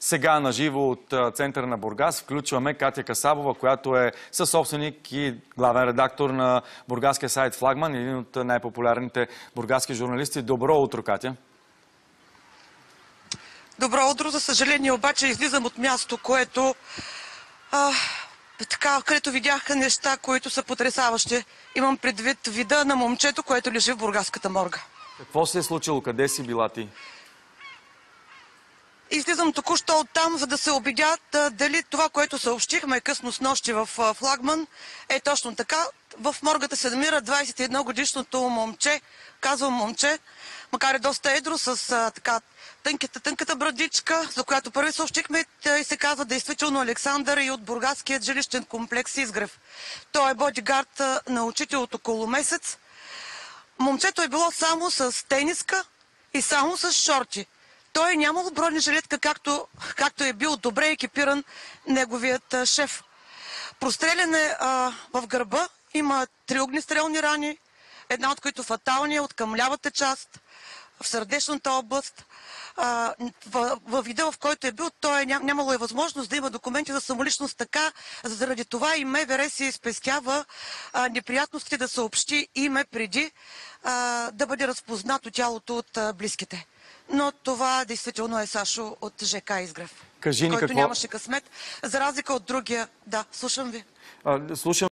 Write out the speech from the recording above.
Сега на живо от центъра на Бургас включваме Катя Касабова, която е съсобственик и главен редактор на бургаския сайт Флагман, един от най-популярните бургаски журналисти. Добро утро, Катя! Добро утро! За съжаление обаче излизам от място, където видях неща, които са потресаващи. Имам предвид вида на момчето, което лежи в бургаската морга. Какво се е случило? Къде си била ти? Излизам току-що оттам, за да се убедя дали това, което съобщихме късно с нощи в Флагман, е точно така. В моргата се намира 21-годишното момче, казвам момче, макар и доста едро, с тънката брадичка, за която първи съобщихме, и се казва действително Александър и от бургаският жилищен комплекс Изгрев. Той е бодигард на учител от около месец. Момчето е било само с тениска и само с шорти. Той е нямал бронежилетка, както е бил добре екипиран неговият шеф. Прострелян е в гърба, има 3 огнестрелни рани, една от които фатални, от към лявата част, в сърдечната област. Във вида, в който е бил, той нямало е възможност да има документи за самоличност, така заради това и МВР си спестява неприятности да съобщи име преди да бъде разпознато тялото от близките. Но това действително е Сашо от ЖК Изгрев, който нямаше късмет, за разлика от другия. Да, слушам ви. Слушам